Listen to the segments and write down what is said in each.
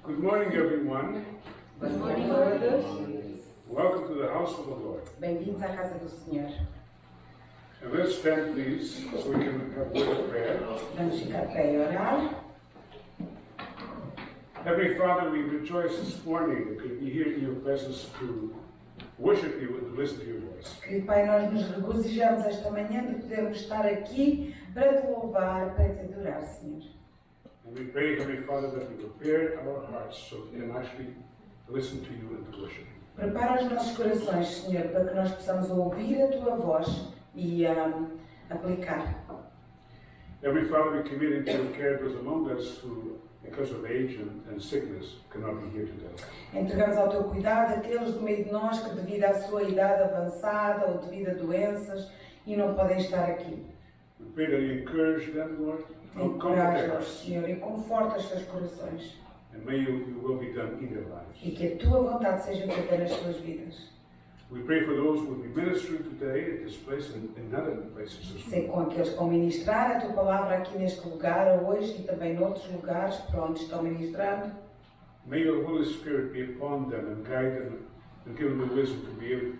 Good morning, everyone. Boa noite a todos. Welcome to the house of the Lord. Bem-vindos à casa do Senhor. And let's stand, please, so we can have a word of prayer. Vamos ficar de pé e orar. Heavenly Father, we rejoice this morning that we can be here in your presence to worship you and to listen to your voice. Querido Pai, nós nos regozijamos esta manhã de podermos estar aqui para te louvar, para te adorar, Senhor. And we pray, Heavenly Father, that you prepare our hearts so we can actually listen to you and to worship you. Prepara os nossos corações, Senhor, para que nós possamos ouvir a tua voz e aplicar. Heavenly Father, we commit into your care those among us who, because of age and sickness, cannot be here today. Entregamos ao teu cuidado aqueles do meio de nós que, devido à sua idade avançada ou devido a doenças, e não podem estar aqui. We pray that you encourage them, Lord, comfort their Encoraja-os, hearts, Senhor, e conforta os seus corações. and may your will be done in their lives. E que a tua vontade seja feita nas suas vidas. We pray for those who will be ministering today at this place and in other places as Sei well. com aqueles que vão ministrar a tua palavra aqui neste lugar hoje e também noutros lugares para onde estão ministrando. May your Holy Spirit be upon them and guide them and give them the wisdom to be able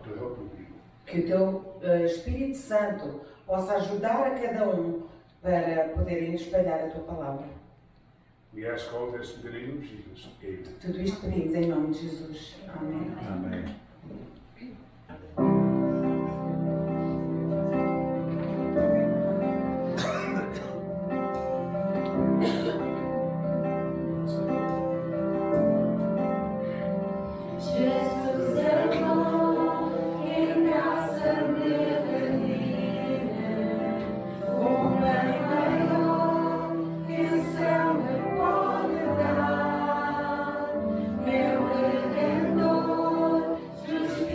to help you. Que o teu Espírito Santo possa ajudar a cada para poderem espalhar a tua palavra. We ask all this in the name of Jesus. Amen. Tudo isto pedimos em nome de Jesus. Amém. Amen. Jesus é bom, em graça dele viver, o bem maior que o céu me pode dar, meu Redentor, justiça.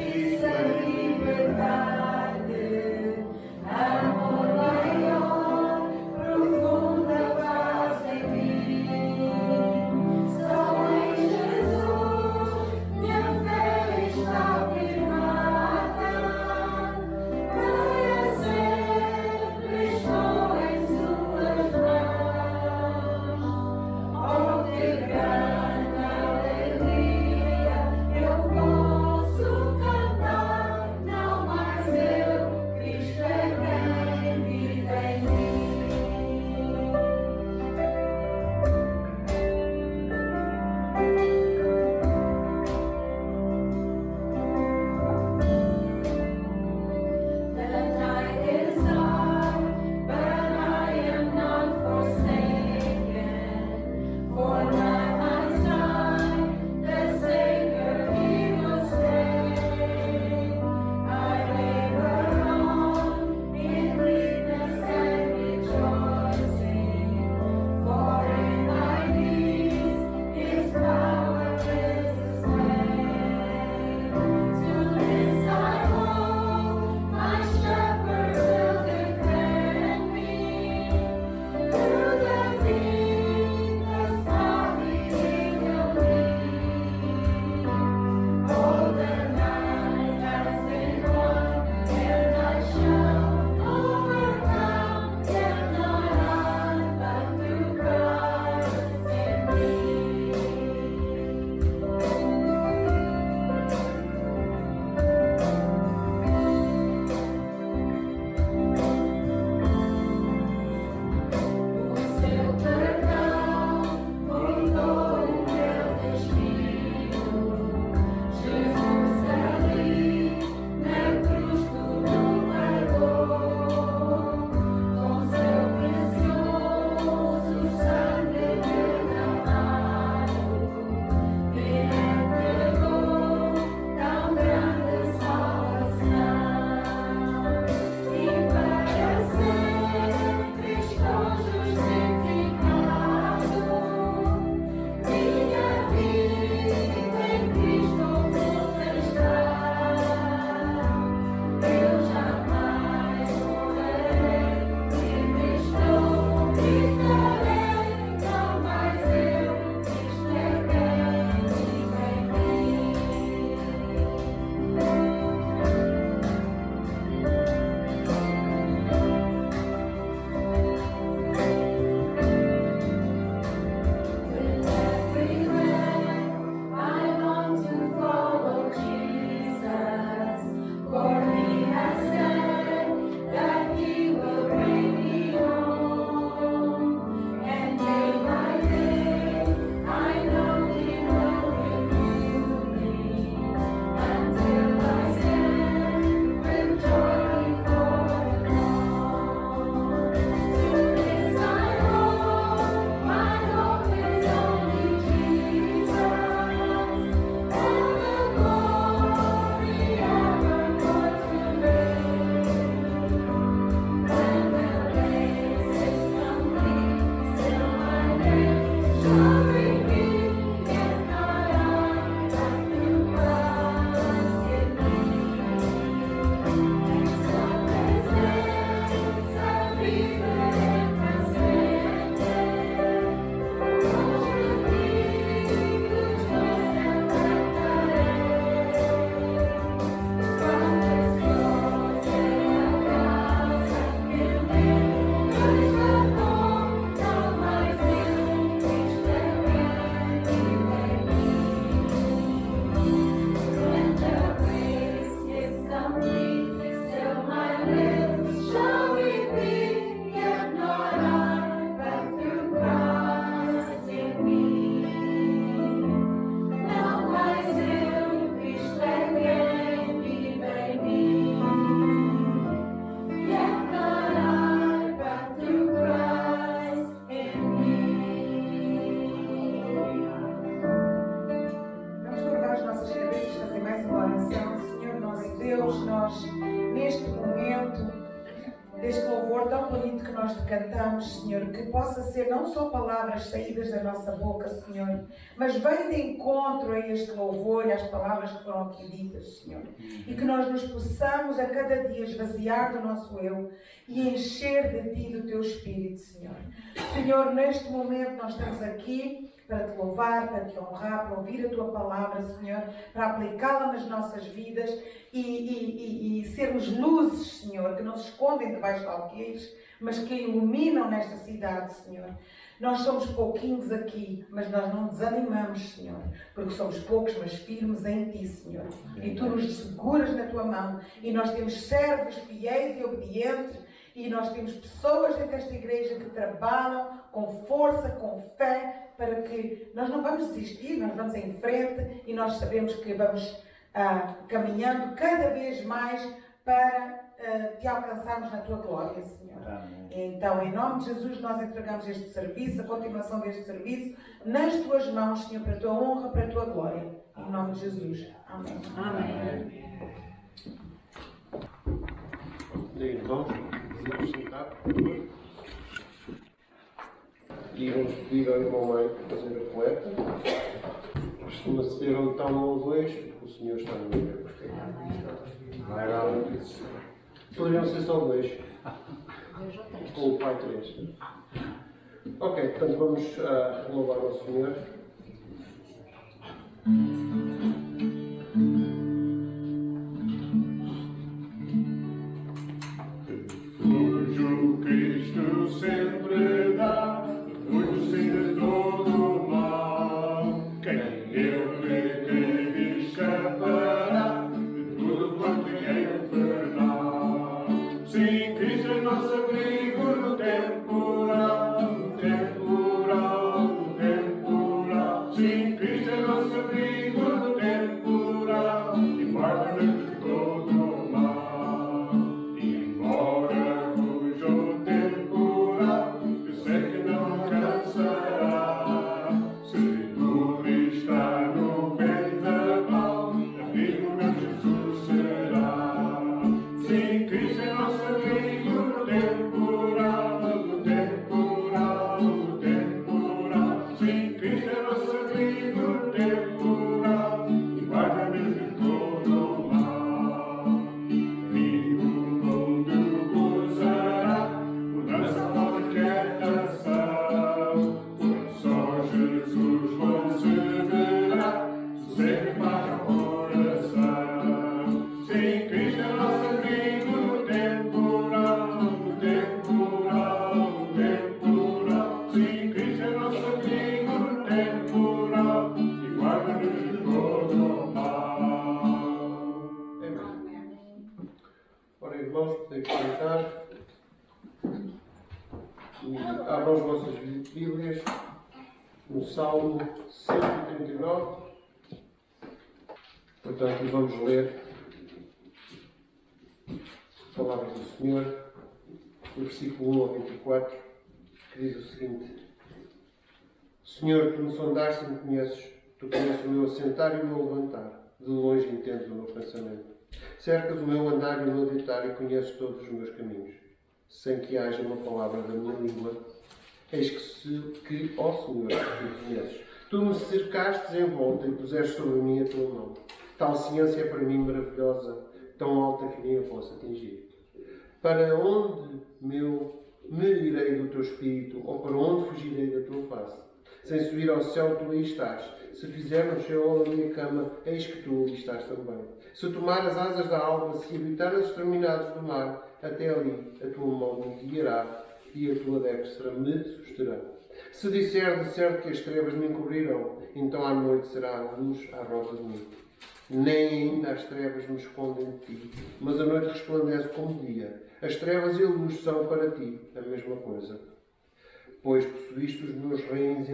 tão bonito que nós te cantamos, Senhor, que possa ser não só palavras saídas da nossa boca, Senhor, mas bem de encontro a este louvor e às palavras que foram aqui ditas, Senhor. E que nós nos possamos a cada dia esvaziar do nosso eu e encher de Ti, do Teu Espírito, Senhor. Senhor, neste momento nós estamos aqui para Te louvar, para Te honrar, para ouvir a Tua palavra, Senhor, para aplicá-la nas nossas vidas e sermos luzes, Senhor, que não se escondem debaixo de alqueires, mas que iluminam nesta cidade, Senhor. Nós somos pouquinhos aqui, mas nós não desanimamos, Senhor, porque somos poucos, mas firmes em Ti, Senhor. E Tu nos seguras na Tua mão. E nós temos servos fiéis e obedientes, e nós temos pessoas dentro desta igreja que trabalham com força, com fé, para que nós não vamos desistir, nós vamos em frente e nós sabemos que vamos caminhando cada vez mais para Te alcançarmos na Tua glória, Senhor. Amém. Então, em nome de Jesus, nós entregamos este serviço, a continuação deste serviço, nas Tuas mãos, Senhor, para a Tua honra, para a Tua glória. Em nome de Jesus. Amém. Amém. Irmãos, vamos sentar, por favor. E vamos pedir ao irmão Mário para fazer a coleta. Costuma-se ter onde está um ou dois, porque o Senhor está no meio. Vai lá onde isso. Poderiam ser só dois. Ou o Pai três. Ok, portanto vamos louvar ao Senhor. Refúgio Cristo sempre dá, refúgio de todo o mal. Quem nele crer escapará de tudo quanto é infernal. Sim, Cristo é nosso abrigo no temporal, no temporal, no temporal. Sim, Cristo é nosso abrigo no temporal, e guarda-nos de todo o mal. E embora fuja o temporal, eu sei que não alcançará. Se tu está no vendaval, amigo meu Jesus será. Sim, Cristo é nosso amigo no temporal, no temporal, no temporal. Sim, Cristo é nosso amigo no temporal, e guarda-nos de todo o mal. E o mundo gozará por nossa nova quietação, pois só Jesus concederá sossego para a oração. Sim, Cristo é nosso amigo no temporal, no temporal, no temporal. Sim, Cristo é nosso amigo no temporal, e guarda-nos de todo o mal. Amém. Ora, irmãos, podem sentar. E abram as vossas Bíblias no Salmo 139. Portanto, vamos ler a palavra do Senhor, do versículo 1 ao 24, que diz o seguinte: Senhor, tu me sondaste e me conheces, tu conheces o meu assentar e o meu levantar, de longe entendes o meu pensamento. Cercas o meu andar e o meu deitar e conheces todos os meus caminhos, sem que haja uma palavra da minha língua. Eis que, ó Senhor, tu me conheces. Tu me cercastes em volta e puseste sobre mim a tua mão. Tal ciência é para mim maravilhosa, tão alta que nem a posso atingir. Para onde me irei do teu espírito, ou para onde fugirei da tua face? Sem subir ao céu, tu aí estás. Se fizer no Sheol a minha cama, eis que tu ali estás também. Se tomar as asas da alva, se habitar nas extremidades do mar, até ali a tua mão me guiará e a tua destra me susterá. Se disser de certo que as trevas me encobrirão, então à noite será a luz à roda de mim. Nem ainda as trevas me escondem de ti, mas a noite resplandece como dia. As trevas e a luz são para ti a mesma coisa. Pois possuíste os meus reins,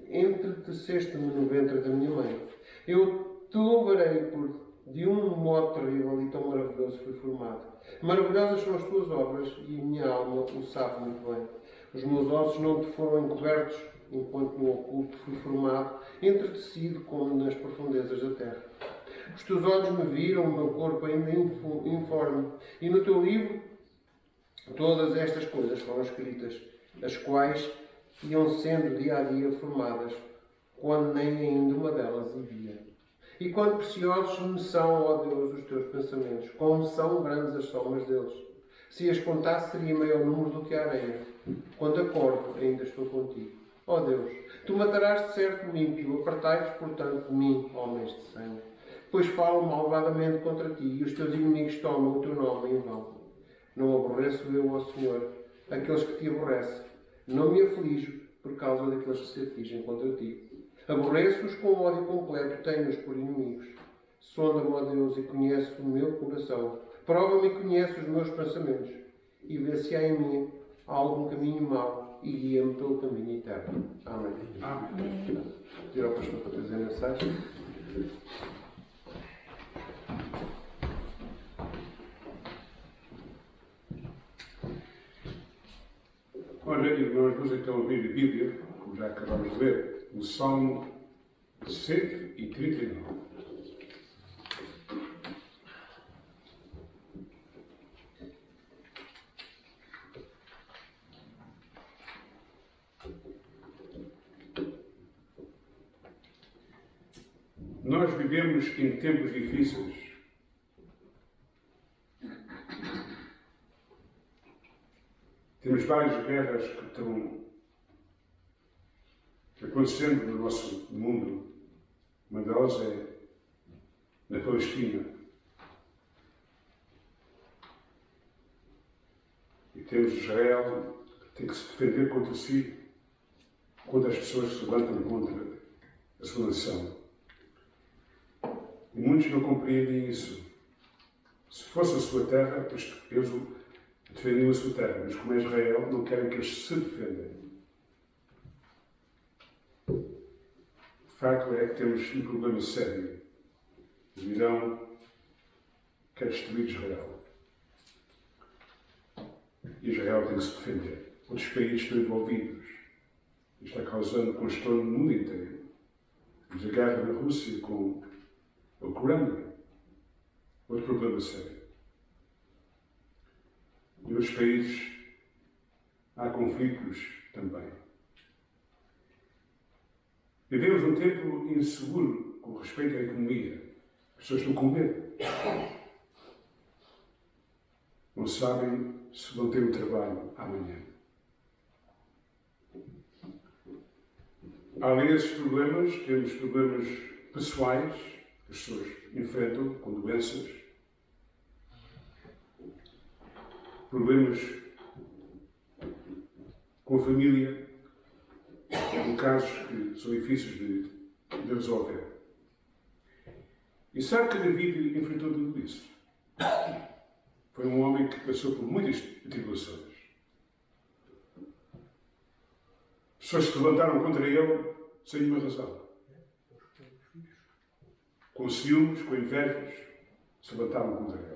entreteceste-me no ventre da minha mãe. Eu te louvarei por de um modo terrível e tão maravilhoso fui formado. Maravilhosas são as tuas obras e a minha alma o sabe muito bem. Os meus ossos não te foram encobertos, enquanto no oculto fui formado, entretecido como nas profundezas da terra. Os teus olhos me viram, o meu corpo ainda informe, e no teu livro Todas estas coisas foram escritas, as quais iam sendo dia a dia formadas, quando nem ainda uma delas havia. E quão preciosos me são, ó Deus, os teus pensamentos, como são grandes as somas deles. Se as contasse, seria maior número do que a areia. Quando acordo, ainda estou contigo. Ó Deus, tu matarás de certo o ímpio, apartai-vos, portanto, de mim, homens de sangue. Pois falam malvadamente contra ti, e os teus inimigos tomam o teu nome em vão. Não aborreço eu, ó Senhor, aqueles que te aborrecem. Não me aflijo por causa daqueles que se afligem contra ti. Aborreço-os com ódio completo, tenho-os por inimigos. Sonda-me, ó Deus, e conhece o meu coração. Prova-me e conhece os meus pensamentos. E vê se há em mim algum caminho mau e guia-me pelo caminho eterno. Amém. Amém. Pedir ao pastor para trazer a mensagem. Olha, irmãos, vamos então abrir a Bíblia, como já acabamos de ler, no Salmo 139. Nós vivemos em tempos difíceis. Temos várias guerras que estão acontecendo no nosso mundo. Uma delas é na Palestina. E temos Israel que tem que se defender contra si, contra as pessoas que se levantam contra a sua nação. E muitos não compreendem isso. Se fosse a sua terra, eles defendiam a sua terra, mas como é Israel, não querem que eles se defendam. O facto é que temos um problema sério. O Irão quer destruir Israel. E Israel tem que se defender. Outros países estão envolvidos. Isto está causando transtorno no mundo inteiro. Temos a guerra na Rússia com a Ucrânia. Outro problema sério. Em outros países há conflitos também. Vivemos um tempo inseguro com respeito à economia. As pessoas estão com medo. Não sabem se vão ter um trabalho amanhã. Além desses problemas, temos problemas pessoais que as pessoas enfrentam com doenças, problemas com a família, em casos que são difíceis de resolver. E sabe que David enfrentou tudo isso? Foi um homem que passou por muitas tribulações. Pessoas se levantaram contra ele sem nenhuma razão. Com ciúmes, com invejas, se levantaram contra ele.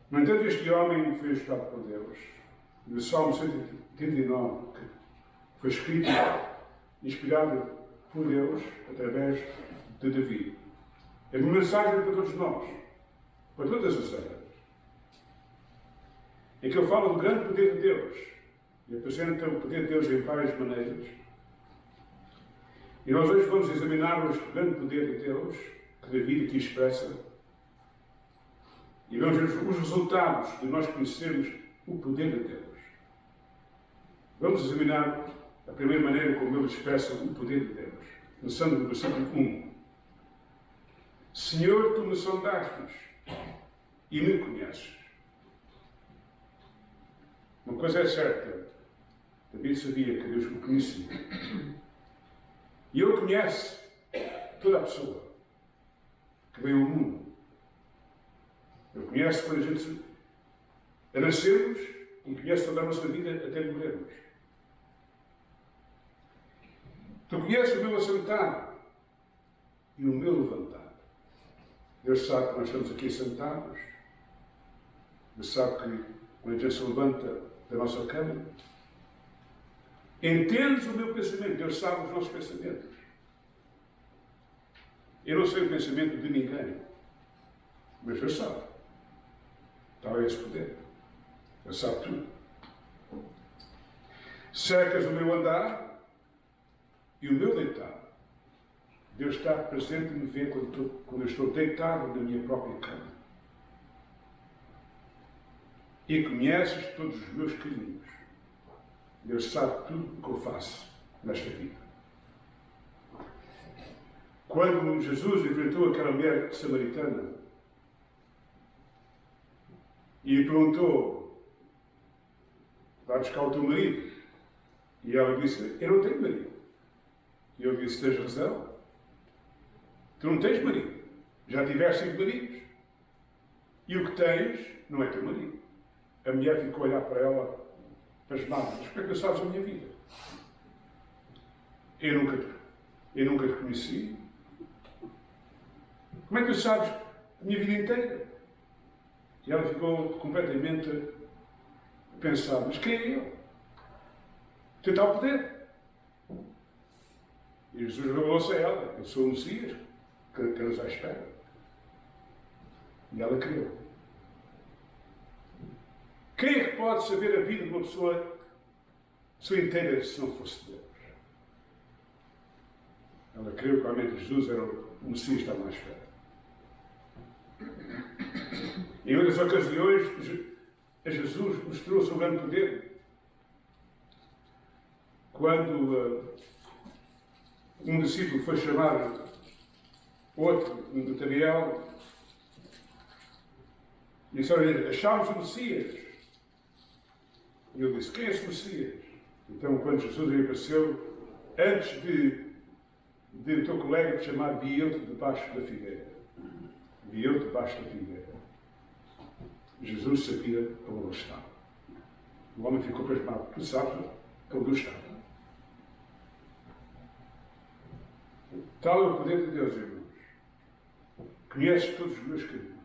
No entanto, este homem foi ajudado por Deus. E o Salmo 139, que foi escrito, inspirado por Deus, através de Davi. É uma mensagem para todos nós, para todas as eras. Em que ele fala do grande poder de Deus. E apresenta o poder de Deus em várias maneiras. E nós hoje vamos examinar o grande poder de Deus, que Davi aqui expressa. E vamos ver os resultados de nós conhecermos o poder de Deus. Vamos examinar a primeira maneira como ele expressa o poder de Deus. Começando no versículo 1. Senhor, tu me sondastes e me conheces. Uma coisa é certa. Davi sabia que Deus o conhecia. E ele conhece toda a pessoa que veio ao mundo. Ele conhece quando a gente nascemos e conhece toda a nossa vida até morrermos. Tu conheces o meu assentar e o meu levantar. Deus sabe que nós estamos aqui sentados. Deus sabe que quando a gente se levanta da nossa cama, entendes o meu pensamento. Deus sabe os nossos pensamentos. Eu não sei o pensamento de ninguém, mas Deus sabe. Tal é esse poder. Ele sabe tudo. Cercas o meu andar e o meu deitar. Deus está presente e me vê quando eu estou deitado na minha própria cama. E conheces todos os meus caminhos. Deus sabe tudo o que eu faço nesta vida. Quando Jesus enfrentou aquela mulher samaritana e lhe perguntou: vai buscar o teu marido? E ela disse: eu não tenho marido. E ele disse: tens razão. Tu não tens marido. Já tiveste 5 maridos. E o que tens não é teu marido. A mulher ficou a olhar para ela, pasmada: mas como é que tu sabes a minha vida? Eu nunca te conheci. Como é que tu sabes a minha vida inteira? E ela ficou completamente a pensar: mas quem é eu? Tem tal poder. E Jesus revelou-se a ela: eu sou o Messias, que nos à espera. E ela creu. Quem é que pode saber a vida de uma pessoa inteira se não fosse Deus? Ela creu que realmente Jesus era o Messias que estava à espera. Em outras ocasiões, Jesus mostrou o seu grande poder. Quando um discípulo foi chamar outro, Natanael, e disse: olha, achámos o Messias. E ele disse: quem é esse Messias? Então, quando Jesus lhe apareceu, antes de o teu colega te chamar, vi-te debaixo da figueira. Vi-te debaixo da figueira. Jesus sabia onde ele estava. O homem ficou pasmado: tu sabes onde eu estava. Tal é o poder de Deus, irmãos. Conheces todos os meus caminhos.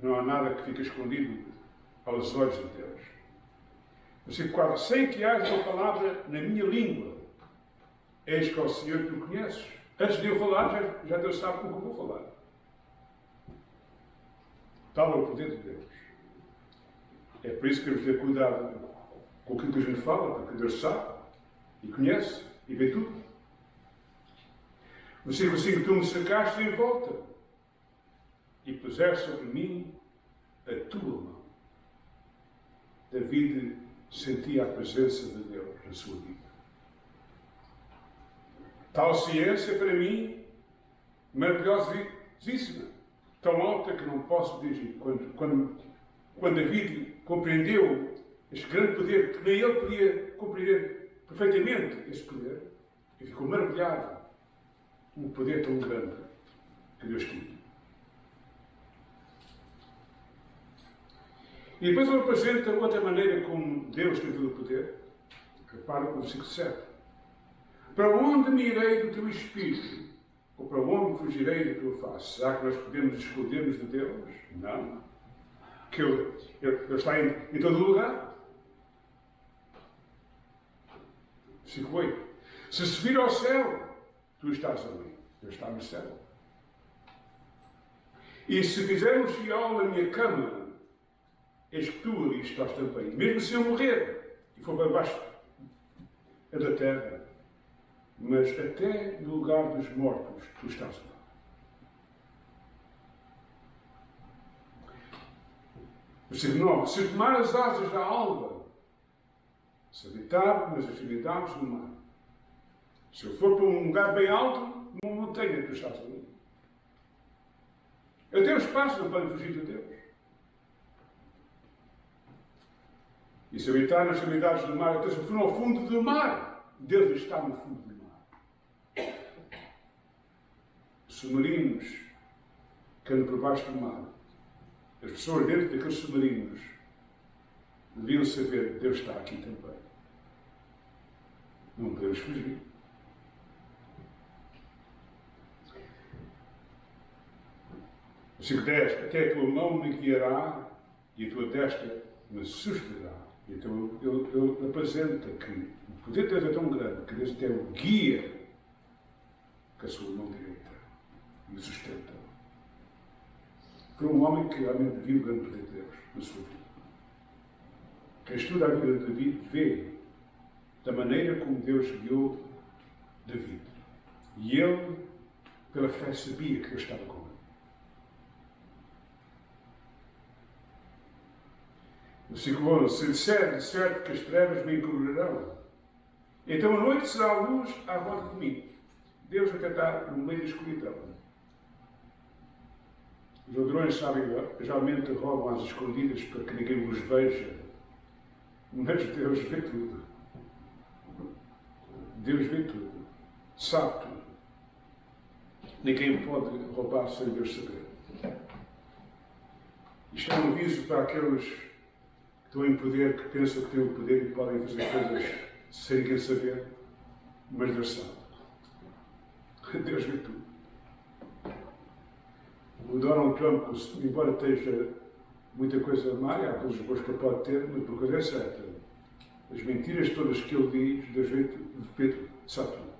Não há nada que fique escondido aos olhos de Deus. Versículo 4: sem que haja uma palavra na minha língua, eis que ao Senhor tu conheces. Antes de eu falar, já Deus sabe como eu vou falar. Tal é o poder de Deus. É por isso que temos de ter cuidado com aquilo que a gente fala, porque Deus sabe e conhece e vê tudo. Versículo 5: tu me cercaste em volta e puseste sobre mim a tua mão. David sentia a presença de Deus na sua vida. Tal ciência para mim, maravilhosíssima, tão alta que não posso dirigir. Quando David compreendeu este grande poder, que nem ele podia compreender perfeitamente esse poder, ele ficou maravilhado. Um poder tão grande que Deus tinha. E depois ele apresenta outra maneira como Deus tem todo o poder. Repara no versículo 7. Para onde me irei do teu espírito? Ou para onde fugirei da tua face? Será que nós podemos esconder-nos de Deus? Não. Que Ele está em todo lugar. Versículo 8. Se subir ao céu, tu estás ali. Deus está no céu. E se fizermos fiel na minha cama, eis que tu ali estás também. Mesmo se eu morrer e for para baixo da terra, mas até no lugar dos mortos, tu estás lá. Versículo 9. Se tomar as asas da alva, se habitar nas extremidades do mar, se eu for para um lugar bem alto, numa montanha, tu estás ali. Até os pássaros não podem fugir de Deus. E se habitar nas extremidades do mar, até se for ao fundo do mar, Deus está no fundo do mar. Os submarinos que andam por baixo do mar, as pessoas dentro daqueles submarinos deviam saber que Deus está aqui também. Não podemos fugir. Versículo 10. Até a tua mão me guiará e a tua destra me susterá. Então ele apresenta que o poder de Deus é tão grande que Deus até o guia com a sua mão direita e o sustenta. foi um homem que realmente viu o grande poder de Deus na sua vida. Quem estuda a vida de David vê da maneira como Deus guiou David. E ele, pela fé, sabia que Deus estava com ele. Versículo 11: se disser de certo que as trevas me encobrirão, então a noite será a luz à volta de mim. Deus até está no meio da escuridão. Os ladrões, sabem, geralmente roubam às escondidas para que ninguém os veja. Mas Deus vê tudo. Deus vê tudo. Sabe tudo. Ninguém pode roubar sem Deus saber. Isto é um aviso para aqueles que estão em poder, que pensam que têm o poder e podem fazer coisas sem ninguém saber, mas Deus sabe. Deus vê tudo. O Donald Trump, embora esteja muita coisa má, há coisas boas que ele pode ter, mas uma coisa é certa: as mentiras todas que ele diz, Deus vê tudo, sabe tudo.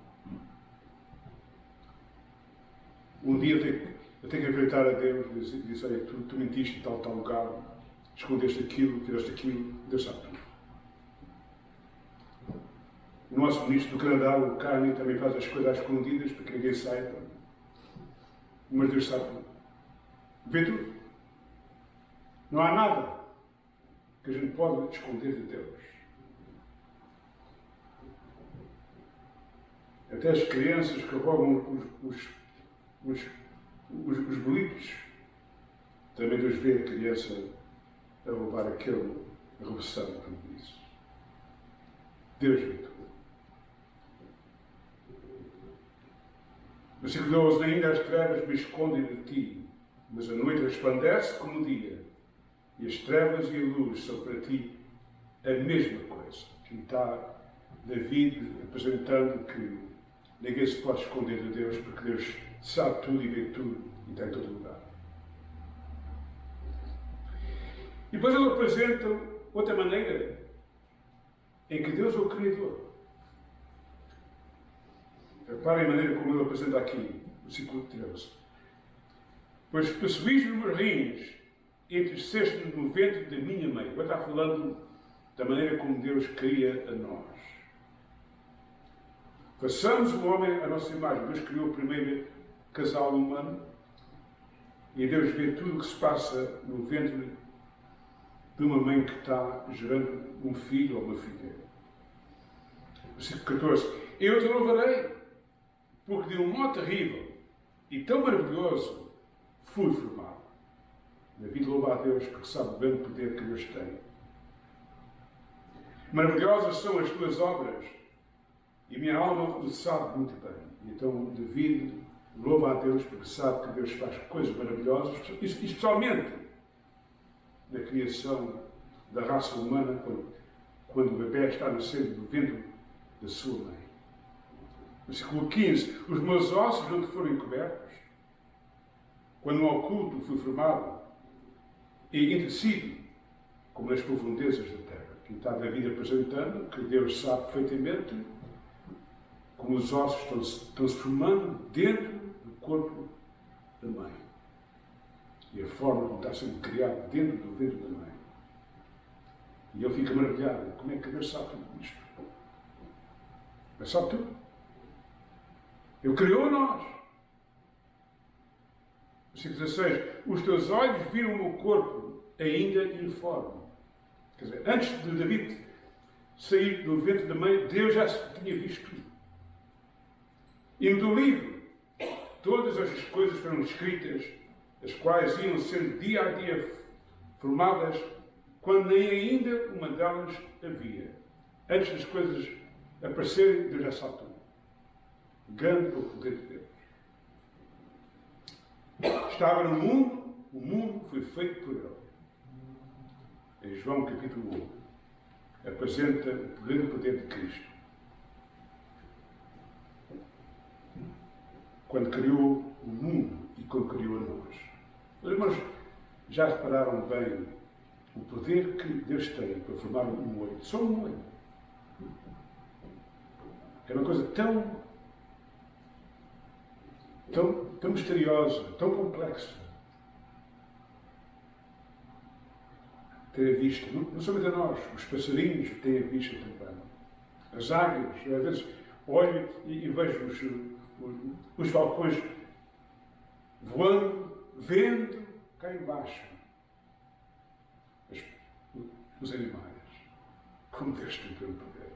Um dia eu tenho que acreditar a Deus e dizer: olha, tu mentiste em tal lugar, escondeste aquilo, fizeste aquilo, Deus sabe tudo. O nosso ministro do Canadá, o Carney, também faz as coisas escondidas para que ninguém saiba, mas Deus sabe tudo. Vê tudo. Não há nada que a gente pode esconder de Deus. Até as crianças que roubam os bolitos, também Deus vê a criança a roubar aquele, a roubação, como disse. Deus vê tudo. Versículo 12: ainda as trevas me escondem de ti, mas a noite resplandece como o dia, e as trevas e a luz são para ti a mesma coisa. Aqui está David apresentando que ninguém se pode esconder de Deus, porque Deus sabe tudo e vê tudo e está em todo lugar. E depois ele apresenta outra maneira em que Deus é o Criador. Reparem a maneira como ele apresenta aqui, versículo 13. Pois possuís os meus rins, entristeceste no ventre da minha mãe. Agora está falando da maneira como Deus cria a nós. Façamos o homem à nossa imagem. Deus criou o primeiro casal humano e Deus vê tudo o que se passa no ventre de uma mãe que está gerando um filho ou uma filha. Versículo 14. Eu te louvarei, porque de um modo terrível e tão maravilhoso fui formado. David louva a Deus porque sabe o grande poder que Deus tem. Maravilhosas são as tuas obras e minha alma o sabe muito bem. E então David louva a Deus porque sabe que Deus faz coisas maravilhosas, especialmente na criação da raça humana, quando o bebê está a nascer do ventre da sua mãe. Versículo 15. Os meus ossos não te foram encobertos, quando no oculto fui formado e entretecido como nas profundezas da terra. Aqui está David apresentando que Deus sabe perfeitamente como os ossos estão-se formando dentro do corpo da mãe. E a forma como está sendo criado dentro do ventre da mãe. E ele fica maravilhado. Como é que Deus sabe tudo isto? Ele sabe tudo. Ele criou nós. Versículo 16. Os teus olhos viram o meu corpo ainda informe. Quer dizer, antes de David sair do ventre da mãe, Deus já tinha visto tudo. E no livro, todas as coisas foram escritas, as quais iam sendo dia a dia formadas, quando nem ainda uma delas havia. Antes das coisas aparecerem, Deus já sabe tudo. Grande o poder de Deus. Estava no mundo, o mundo foi feito por Ele. Em João capítulo 1, apresenta o grande poder de Cristo. Quando criou o mundo e quando criou a nós. Os irmãos já repararam bem o poder que Deus tem para formar um olho? Só um olho. É uma coisa tão misteriosa, tão complexa. ter a vista. Não somente a nós, os passarinhos têm a vista também. As águias, eu às vezes olho e vejo os falcões voando, vendo cá embaixo. Os animais, como Deus tem pelo poder.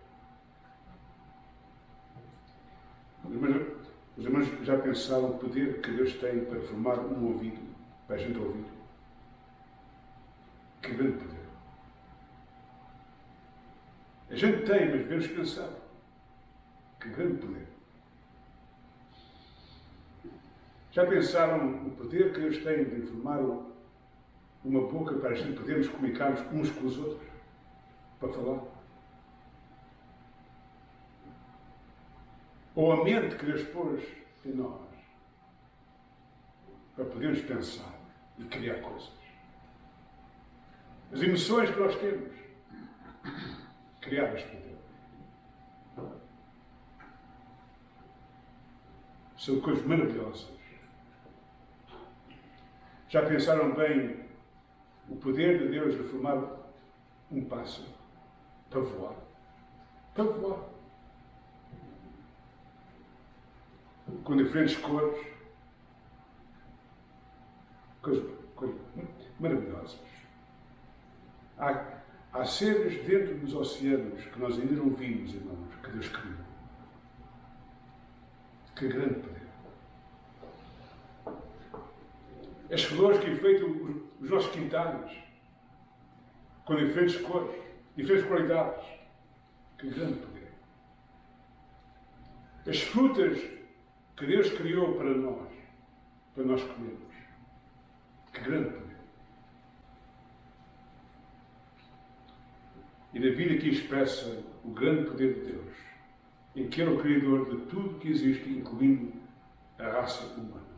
Os irmãos já pensaram o poder que Deus tem para formar um ouvido, para a gente ouvir? Que grande poder. A gente tem, mas devemos pensar. Que grande poder. Já pensaram o poder que Deus tem de formar uma boca para a gente podermos comunicarmos uns com os outros? Para falar? Ou a mente que Deus pôs em nós para podermos pensar e criar coisas? As emoções que nós temos criadas por Deus são coisas maravilhosas. Já pensaram bem o poder de Deus de formar um pássaro para voar? Para voar. Com diferentes cores. Coisas maravilhosas. Há seres dentro dos oceanos que nós ainda não vimos, irmãos, que Deus criou. Que grande poder. As flores que enfeitam os nossos quintais, com diferentes cores, diferentes qualidades. Que grande poder. As frutas que Deus criou para nós comermos. Que grande poder. E David aqui expressa o grande poder de Deus, em que Ele é o Criador de tudo que existe, incluindo a raça humana.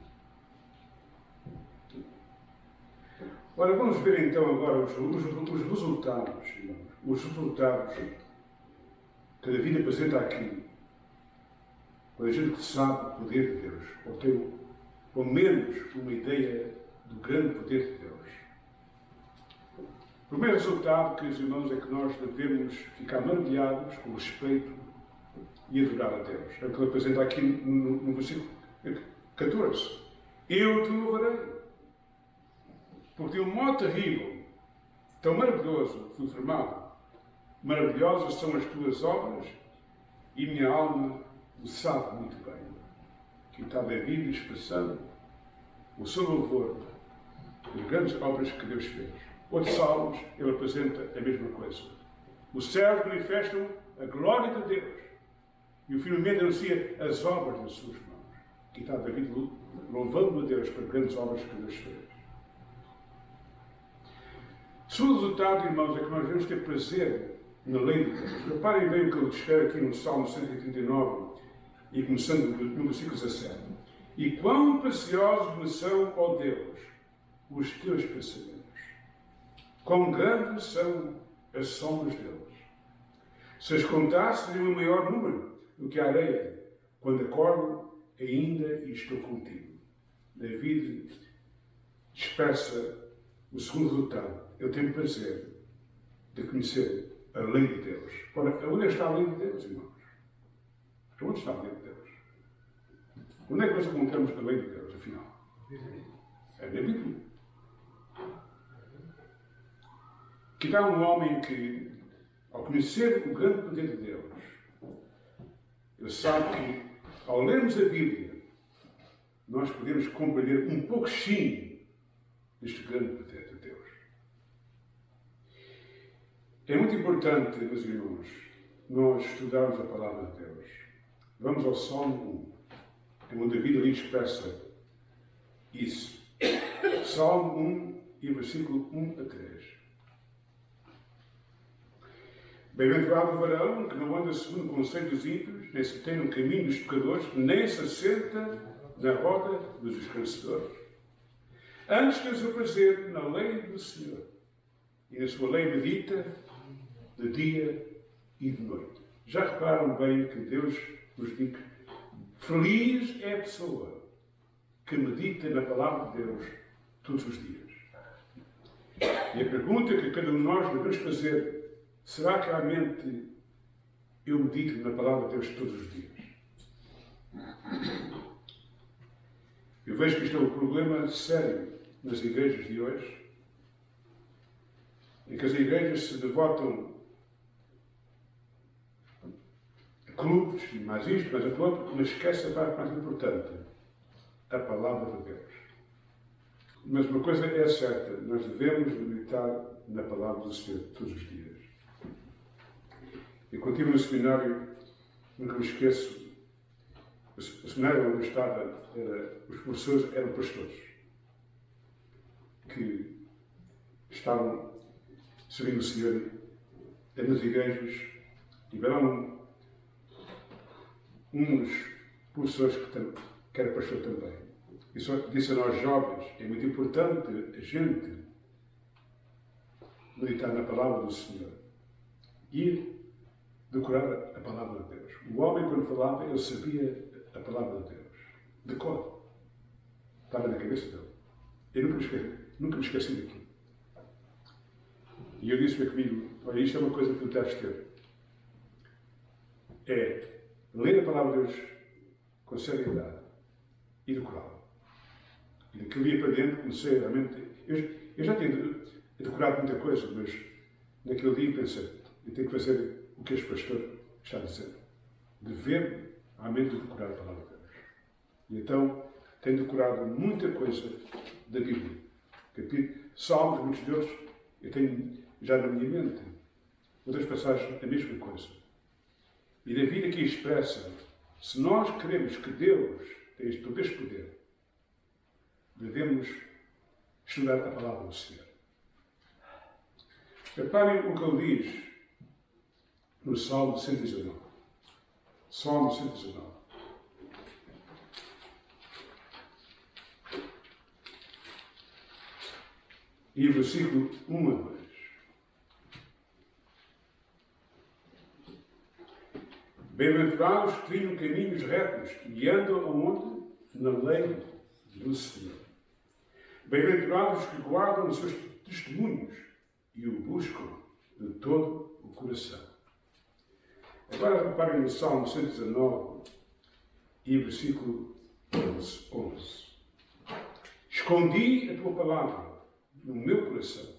Ora, vamos ver então agora os resultados, irmãos, os resultados que David apresenta aqui, quando a gente sabe o poder de Deus, ou tem pelo menos uma ideia do grande poder de Deus. O primeiro resultado, queridos irmãos, é que nós devemos ficar maravilhados com respeito e adorar a Deus. É o que ele apresenta aqui no versículo 14. Eu te louvarei. Porque de um modo terrível, tão maravilhoso, fui formado. Maravilhosas são as tuas obras e minha alma o sabe muito bem. Aqui está David expressando o seu louvor das grandes obras que Deus fez. Outros salmos, ele apresenta a mesma coisa. Os céus manifestam a glória de Deus e o firmamento anuncia as obras das suas mãos. Aqui está David louvando a Deus pelas grandes obras que Deus fez. O segundo resultado, irmãos, é que nós devemos ter prazer na lei de Deus. Reparem bem o que ele descreve aqui no Salmo 139 e começando no versículo 17. E quão preciosos me são, ó Deus, os teus pensamentos. Quão grandes são as sombras deles. Se as contasse, seria um maior número do que a areia. Quando acordo, ainda estou contigo. David expressa o segundo resultado. Eu tenho prazer de conhecer a lei de Deus. Ora, onde está a lei de Deus, irmãos? Onde está a lei de Deus? Onde é que nós encontramos a lei de Deus, afinal? É na Bíblia. Que dá um homem que, ao conhecer o grande poder de Deus, ele sabe que, ao lermos a Bíblia, nós podemos compreender um pouquinho deste grande poder de Deus. É muito importante, meus irmãos, nós estudarmos a palavra de Deus. Vamos ao Salmo 1, onde David ali expressa isso. Salmo 1 e versículo 1 a 3. Bem-aventurado o varão que não anda segundo o conselho dos ímpios, nem se tem no caminho dos pecadores, nem se assenta na roda dos escarnecedores. Antes tem o seu prazer na lei do Senhor, e na sua lei medita de dia e de noite. Já reparam bem que Deus nos diz: feliz é a pessoa que medita na palavra de Deus todos os dias. E a pergunta que cada um de nós devemos fazer: será que realmente eu medito na palavra de Deus todos os dias? Eu vejo que isto é um problema sério nas igrejas de hoje, em que as igrejas se devotam a clubes, e mais isto, mais aquilo outro, mas esquece a parte mais importante: a palavra de Deus. Mas uma coisa é certa: nós devemos meditar na palavra do Senhor todos os dias. Eu, quando estive no seminário, nunca me esqueço, o seminário onde eu estava, os professores eram pastores, que estavam servindo o Senhor nas igrejas, e tiveram um dos professores que era pastor também. E só disse a nós jovens: é muito importante a gente meditar na palavra do Senhor e decorar a palavra de Deus. O homem, quando falava, ele sabia a palavra de Deus, de cor. Estava na cabeça dele. Eu nunca me esqueci daquilo. E eu disse para comigo: olha, isto é uma coisa que tu deves ter. É ler a palavra de Deus com seriedade e decorá-la. E daquele dia para dentro comecei realmente... Eu já tinha decorado muita coisa, mas naquele dia pensei: eu tenho que fazer o que este pastor está a dizer. Dever realmente decorar a palavra de Deus. E então tenho decorado muita coisa da Bíblia. Salmos, muitos deles, eu tenho já na minha mente. Outras passagens, a mesma coisa. E David aqui expressa: se nós queremos que Deus tenha este poder, devemos estudar a palavra do Senhor. Reparem o que ele diz no Salmo 119. Salmo 119. E o versículo 1 a 2. Bem-aventurados que trilham caminhos retos e andam aonde? Na lei do Senhor. Bem-aventurados que guardam os seus testemunhos e o buscam de todo o coração. Agora reparem no Salmo 119 e versículo 11. Escondi a tua palavra no meu coração,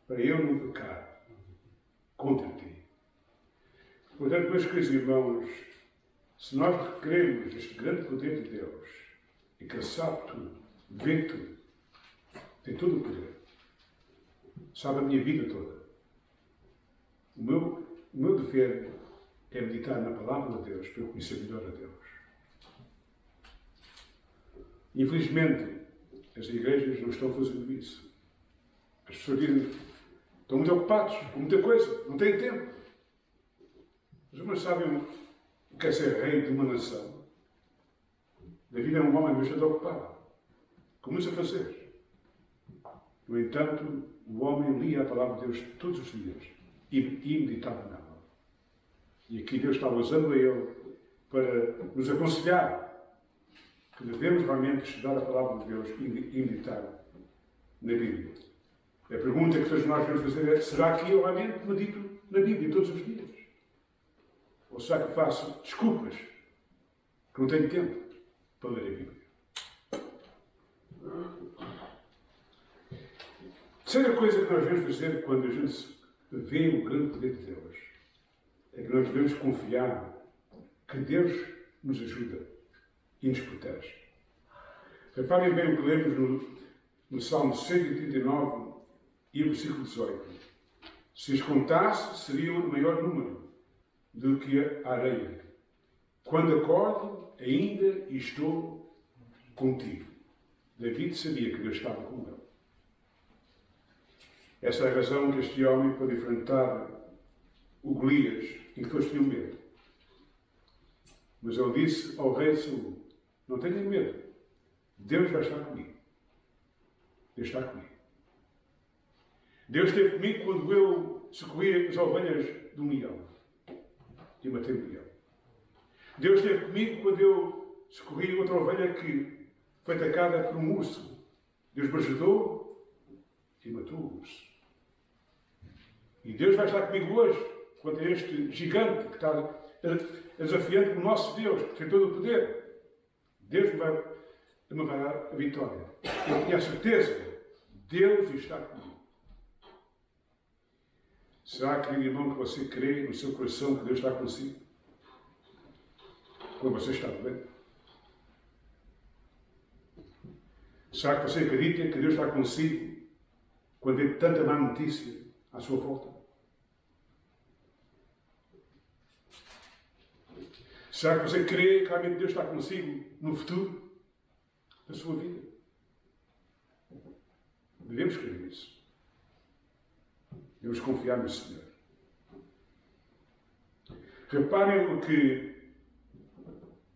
para eu não pecar contra ti. Portanto, meus queridos irmãos, se nós queremos este grande poder de Deus, e que ele sabe tudo, vê tudo, tem todo o poder, sabe a minha vida toda, o meu dever é meditar na palavra de Deus para eu conhecer melhor a Deus. Infelizmente, as igrejas não estão fazendo isso. As pessoas dizem: estão muito ocupados com muita coisa, não têm tempo. Os irmãos sabem o que é ser rei de uma nação. David é um homem bastante ocupado, com muito a fazer. No entanto, o homem lia a palavra de Deus todos os dias e meditava nela. E aqui Deus está usando a ele para nos aconselhar que devemos realmente estudar a palavra de Deus e meditar na Bíblia. A pergunta que todos nós devemos fazer é: será que eu realmente medito na Bíblia todos os dias? Ou será que faço desculpas que não tenho tempo para ler a Bíblia? Terceira coisa que nós devemos fazer quando a gente vê o grande poder de Deus é que nós devemos confiar que Deus nos ajuda e nos protege. Reparem bem o que lemos no Salmo 139 e o versículo 18. Se os contasse, seriam o maior número do que a areia. Quando acordo, ainda estou contigo. David sabia que Deus estava com ele. Essa é a razão que este homem pôde enfrentar o Golias, em que todos tinham medo. Mas ele disse ao rei Saul: não tenham medo, Deus vai estar comigo. Deus está comigo. Deus esteve comigo quando eu socorri as ovelhas do leão e matei o leão. Deus esteve comigo quando eu socorri outra ovelha que foi atacada por um urso. Deus me ajudou e matou-os. E Deus vai estar comigo hoje, quanto a este gigante que está desafiante o nosso Deus, que tem todo o poder. Deus me vai dar a vitória. Eu tenho a certeza, Deus está comigo. Será, querido irmão, que você crê no seu coração que Deus está consigo? Quando você está doente? Será que você acredita que Deus está consigo quando vê tanta má notícia à sua volta? Será que você crê que realmente Deus está consigo no futuro da sua vida? Devemos crer nisso. Devemos confiar no Senhor. Reparem o que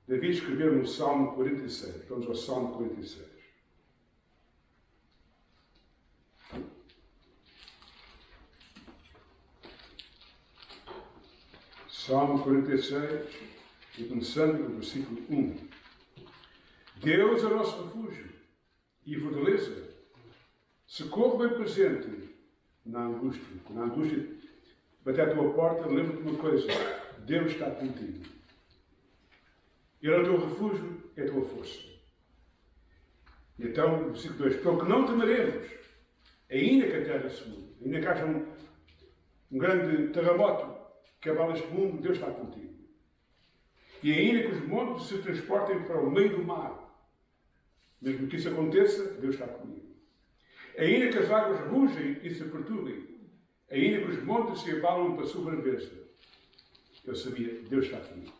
Davi escreveu no Salmo 46. Vamos ao Salmo 46. Salmo 46, e começando no versículo 1. Deus é o nosso refúgio e fortaleza, socorro bem presente na angústia. Quando a angústia bater à tua porta, lembra-te de uma coisa: Deus está contigo. Ele é o teu refúgio, é a tua força. E então, versículo 2: pelo que não temeremos, ainda que a terra se mude, ainda que haja um grande terremoto que abala este mundo, Deus está contigo. E ainda que os montes se transportem para o meio do mar, mesmo que isso aconteça, Deus está comigo. Ainda que as águas rugem e se perturbem, ainda que os montes se abalam para sobreveza, eu sabia, Deus está comigo.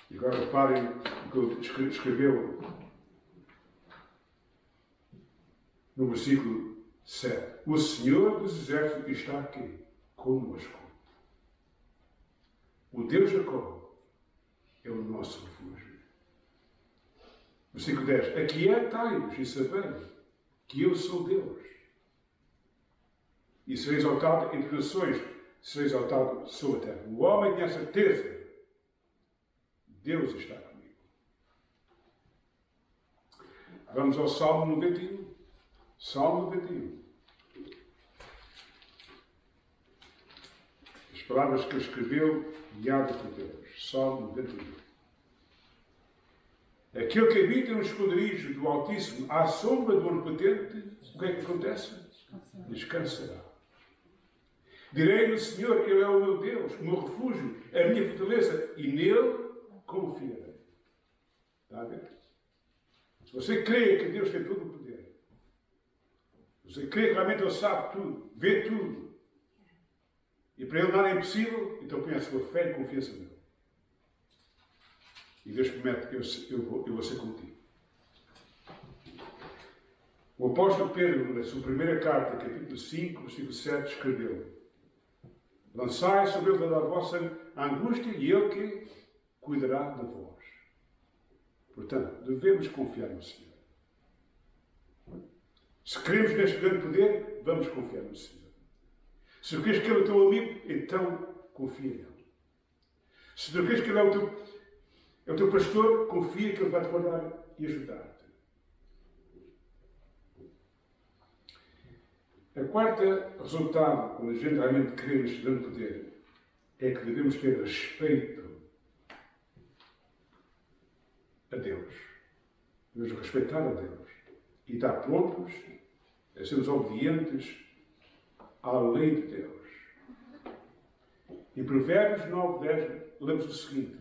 E agora reparem o que ele escreveu no versículo 7. O Senhor dos Exércitos está aqui, conosco. O Deus Jacó é o nosso refúgio. Versículo 10. Aquietai-vos e sabei que eu sou Deus. E serei exaltado entre nações, serei exaltado sobre a terra. O homem tem a certeza, Deus está comigo. Vamos ao Salmo 91. Salmo 91. As palavras que ele escreveu, guiado por Deus. Salmo 91. Aquele que habita no esconderijo do Altíssimo, à sombra do Onipotente, o que é que acontece? Descansará. Direi no Senhor, Ele é o meu Deus, o meu refúgio, a minha fortaleza, e nele confiarei. Está a ver? Se você crê que Deus tem todo o poder, se você crê que realmente Ele sabe tudo, vê tudo, e para Ele nada é impossível, então põe a sua fé e confiança nele. E Deus promete que eu vou ser contigo. O apóstolo Pedro, na sua primeira carta, capítulo 5, versículo 7, escreveu: lançai sobre ele toda a vossa angústia e ele que cuidará de vós. Portanto, devemos confiar no Senhor. Se queremos neste grande poder, vamos confiar no Senhor. Se tu queres que Ele é o teu amigo, então confia nele. Se tu queres que Ele é o teu pastor, confia que Ele vai te guardar e ajudar-te. A quarta resultado, quando a gente realmente crê neste grande poder, é que devemos ter respeito a Deus. Devemos respeitar a Deus. E estar prontos a sermos obedientes à lei de Deus. Em Provérbios 9, 10, lemos o seguinte: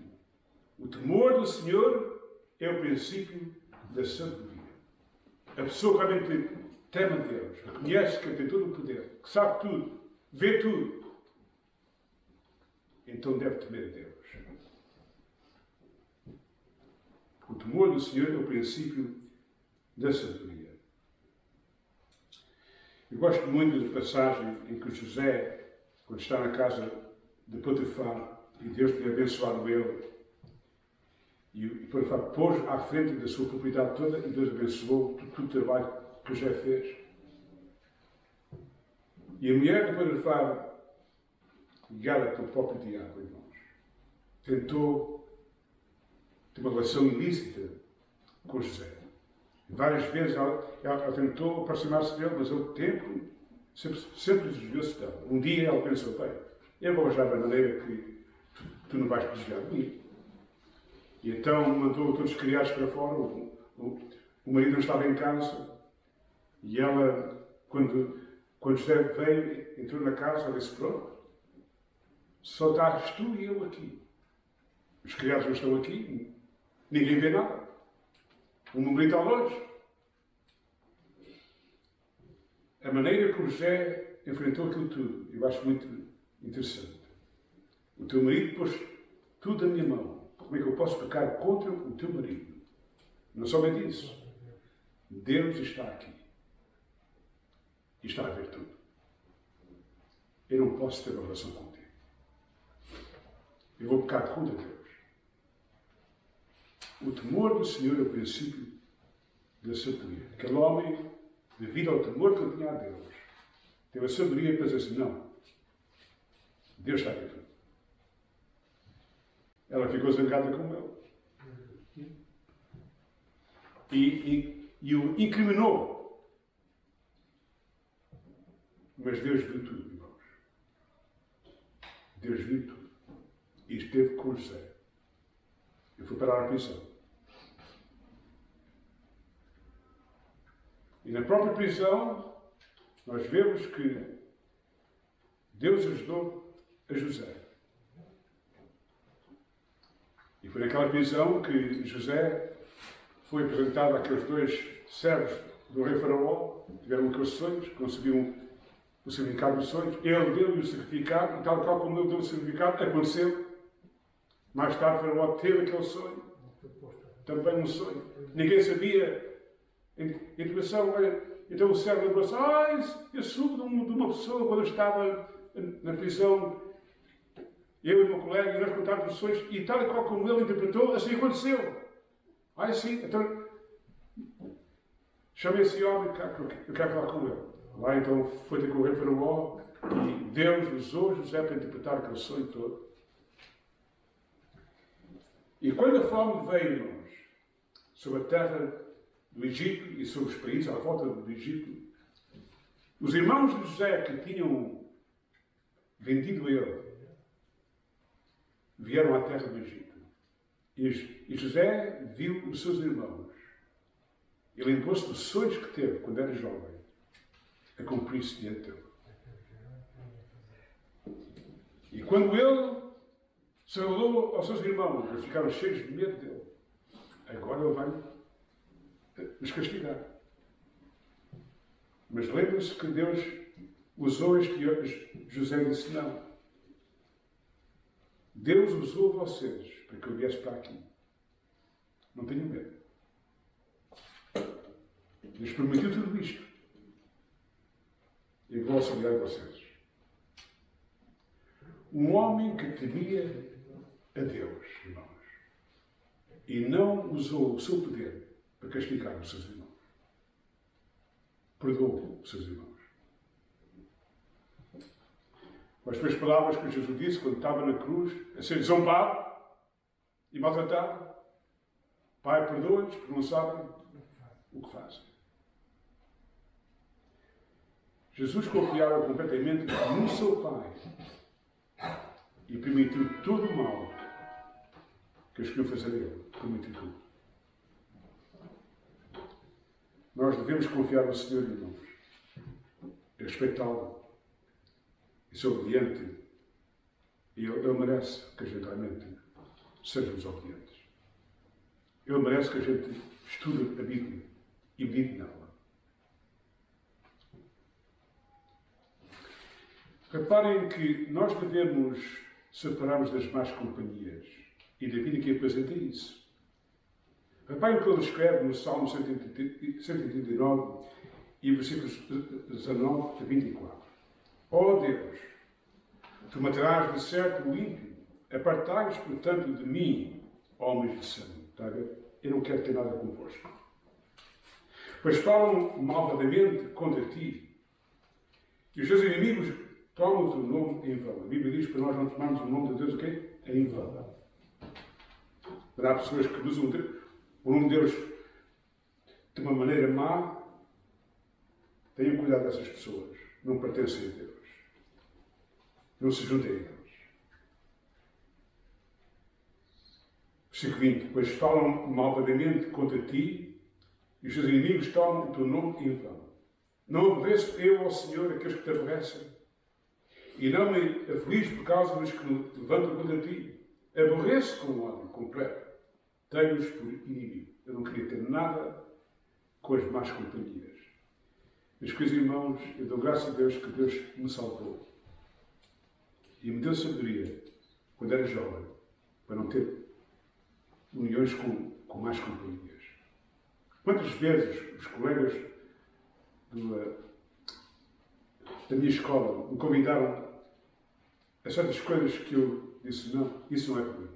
o temor do Senhor é o princípio da sabedoria. A pessoa que realmente teme a Deus, reconhece que Ele tem todo o poder, que sabe tudo, vê tudo, então deve temer a Deus. O temor do Senhor é o princípio da sabedoria. Eu gosto muito da passagem em que José, quando está na casa de Potifar, e Deus tinha abençoado ele, e Potifar pôs à frente da sua propriedade toda, e Deus abençoou todo o trabalho que José fez. E a mulher de Potifar, ligada pelo próprio diabo, irmãos, tentou ter uma relação ilícita com José. Várias vezes ela tentou aproximar-se dele, mas o tempo sempre desviou-se dela. Um dia ela pensou, bem, eu vou arranjar a maneira que tu não vais desviar de mim. E então mandou todos os criados para fora, o marido não estava em casa, e ela, quando José veio, entrou na casa, ela disse, pronto, só estás tu e eu aqui. Os criados não estão aqui, ninguém vê nada. O marido está longe. A maneira que o José enfrentou aquilo tudo, eu acho muito interessante. O teu marido pôs tudo na minha mão. Como é que eu posso pecar contra o teu marido? Não somente isso. Deus está aqui. E está a ver tudo. Eu não posso ter uma relação contigo. Eu vou pecar contra Deus. O temor do Senhor é o princípio da sabedoria. Aquele homem, devido ao temor que ele tinha a Deus, teve a sabedoria para dizer assim, não, Deus está a ver tudo. Ela ficou zangada com ele. E o incriminou. Mas Deus viu tudo, irmãos. Deus viu tudo. E esteve com José. Eu fui parar a prisão. E na própria prisão, nós vemos que Deus ajudou a José. E foi naquela prisão que José foi apresentado àqueles dois servos do rei Faraó, tiveram aqueles sonhos, conseguiram o significado dos sonhos. Ele deu-lhe o significado, e tal qual como ele deu o significado, aconteceu. Mais tarde, Faraó teve aquele sonho, também um sonho. Ninguém sabia a interpretação. Então o servo lembrou-se: eu soube de uma pessoa quando eu estava na prisão. Eu e o meu colega, e nós contámos os sonhos, e tal e qual como ele interpretou, assim aconteceu. Sim, então chamei esse homem, eu quero falar com ele. Lá então foi ter com o rei Faraó, e Deus usou José para interpretar aquele sonho todo. E quando a fome veio, irmãos, sobre a terra do Egito e sobre os países à volta do Egito, os irmãos de José que tinham vendido ele, vieram à terra do Egito. E José viu os seus irmãos. Ele lembrou-se dos sonhos que teve quando era jovem, a cumprir-se diante dele. E quando ele se revelou aos seus irmãos, eles ficaram cheios de medo dele. Agora ele vai nos castigar. Mas lembre-se que Deus usou José e disse: não. Deus usou vocês para que eu viesse para aqui. Não tenham medo. Deus permitiu tudo isto. E vou auxiliar vocês. Um homem que temia a Deus, irmãos, e não usou o seu poder para castigar os seus irmãos. Perdoou os seus irmãos. Mas foi as palavras que Jesus disse quando estava na cruz, a ser zombado e maltratado: Pai, perdoa-lhes, porque não sabem o que fazem. Jesus confiava completamente no seu Pai e permitiu todo o mal que eles queriam fazer a ele. Permitiu tudo. Nós devemos confiar no Senhor, irmãos, respeitá-lo e ser obediente. E ele merece que a gente realmente sejamos obedientes. Ele merece que a gente estude a Bíblia e medite nela. Reparem que nós devemos separar-nos das más companhias. E David aqui apresenta isso. Reparem o que ele escreve no Salmo 139 e versículos 19 a 24. Ó Deus, tu matarás de certo o ímpio, apartai-vos, portanto, de mim, homens de sangue. Está a ver? Eu não quero ter nada convosco. Pois falam malvadamente contra ti, e os teus inimigos tomam o teu nome em vão. A Bíblia diz para nós não tomarmos o nome de Deus, o quê? Em vão. Mas há pessoas que usam o nome de Deus de uma maneira má, tenham cuidado dessas pessoas. Não pertencem a Deus. Não se juntem a Deus. Versículo 20. Pois falam malvadamente contra ti e os teus inimigos tomam o teu nome em vão. Não aborreço eu ao Senhor aqueles que te aborrecem e não me aflijo por causa dos que me levantam contra ti. Aborreço com ódio completo. Tenho-os por inimigo. Eu não queria ter nada com as más companhias. Meus queridos irmãos, eu dou graças a Deus que Deus me salvou e me deu sabedoria quando era jovem para não ter uniões com más companhias. Quantas vezes os colegas da minha escola me convidaram a certas coisas que eu disse, não, isso não é para mim.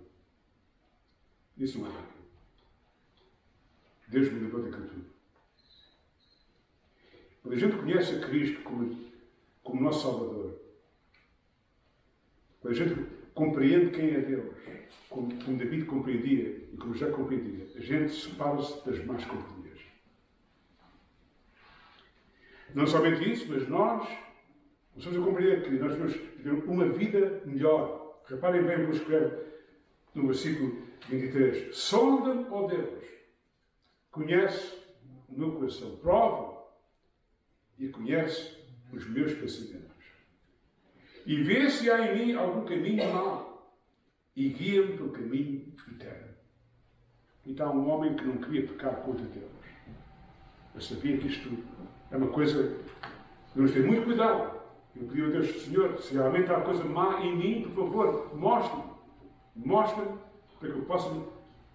Isso não é para mim. Deus me livrou daquilo tudo. Quando a gente conhece a Cristo como nosso Salvador, quando a gente compreende quem é Deus, como David compreendia e como já compreendia, a gente separa-se das más companhias. Não somente isso, mas nós começamos a compreender que nós devemos viver uma vida melhor. Reparem bem o que eu escrevo no versículo 23. Sonda-me, ó Deus, conhece o meu coração, prova e conhece os meus pensamentos. E vê se há em mim algum caminho mau e guia-me pelo caminho eterno. Então, um homem que não queria pecar contra Deus. Eu sabia que isto é uma coisa que devemos ter muito cuidado. Eu pedi a Deus, Senhor, se realmente há coisa má em mim, por favor, mostre-me. Mostre-me para que eu possa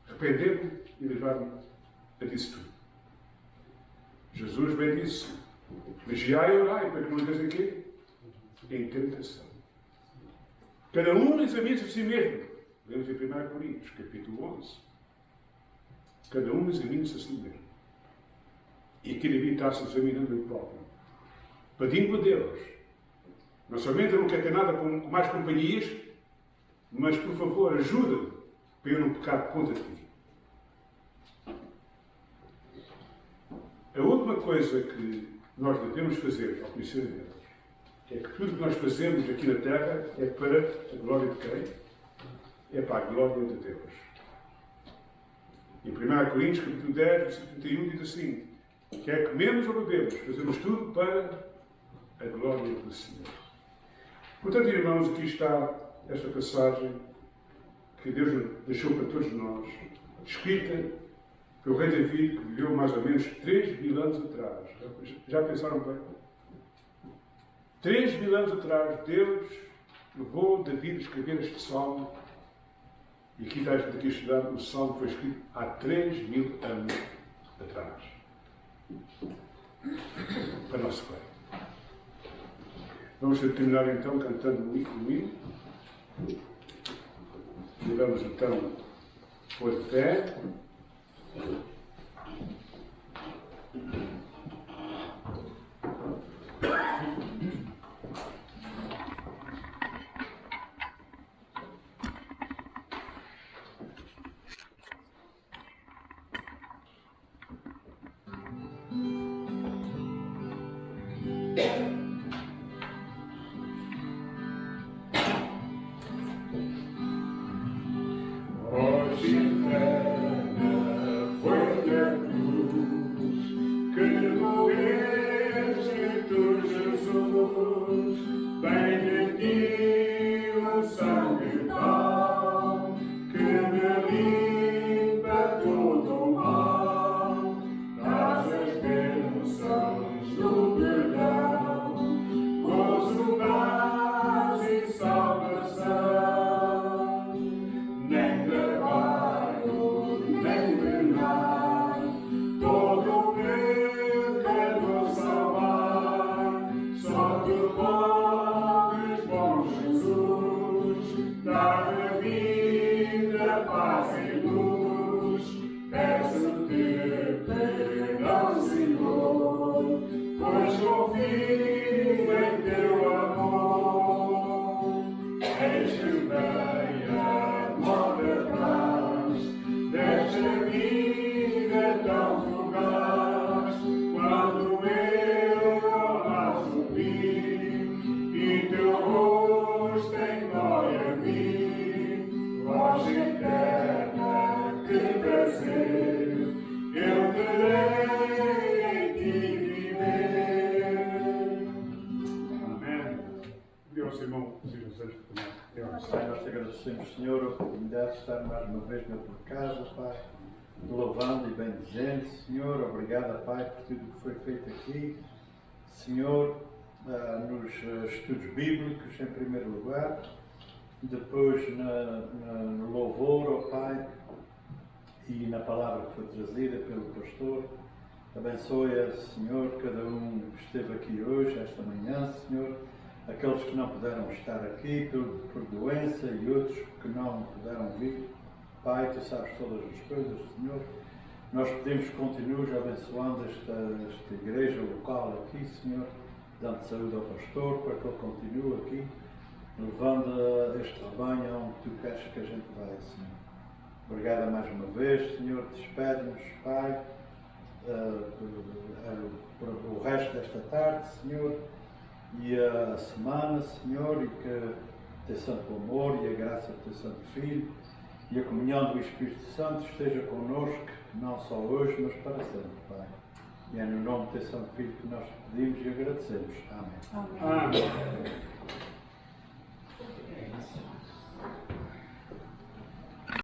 arrepender-me e livrar-me disso tudo. Jesus bem disse, vigiai e orai, para que não entreis aqui em tentação. Cada um examine-se a si mesmo. Lemos em 1 Coríntios, capítulo 11. Cada um examine-se a si mesmo. E aqui devia estar-se examinando ele próprio. Pedindo a Deus. Não somente eu não quero ter nada com mais companhias, mas, por favor, ajuda-me para eu não pecar contra ti. A última coisa que nós devemos fazer ao conhecer a Deus é que tudo o que nós fazemos aqui na Terra é para a glória de quem? É para a glória de Deus. Em 1 Coríntios, capítulo 10, versículo 31, diz assim, quer comemos ou bebemos, fazemos tudo para a glória do Senhor. Portanto, irmãos, aqui está esta passagem que Deus deixou para todos nós, escrita pelo rei David, que viveu mais ou menos 3.000 anos atrás. Já pensaram bem? 3.000 anos atrás, Deus levou David a escrever este salmo. E aqui está escrito aqui estudando, o salmo foi escrito há 3.000 anos atrás. Para nosso bem. Vamos terminar então cantando o hino. E vamos então pôr de pé. Hoje foi irmão Silvio Santos também. Pai, nós te agradecemos, Senhor, a oportunidade de estar mais uma vez na tua casa, Pai, louvando e bendizendo, Senhor. Obrigado, Pai, por tudo que foi feito aqui. Senhor, nos estudos bíblicos, em primeiro lugar, depois no louvor, ó Pai, e na palavra que foi trazida pelo pastor. Abençoe, Senhor, cada um que esteve aqui hoje, esta manhã, Senhor. Aqueles que não puderam estar aqui por doença e outros que não puderam vir. Pai, Tu sabes todas as coisas, Senhor. Nós pedimos que continues abençoando esta igreja local aqui, Senhor, dando saúde ao pastor, para que ele continue aqui, levando este rebanho onde Tu queres que a gente vá, Senhor. Obrigado mais uma vez, Senhor. Despede-nos, Pai, por o resto desta tarde, Senhor, e a semana, Senhor, e que o Teu Santo Amor e a graça do Teu Santo Filho e a comunhão do Espírito Santo esteja connosco, não só hoje, mas para sempre, Pai. E é no nome do Teu Santo Filho que nós te pedimos e agradecemos. Amém. Amém.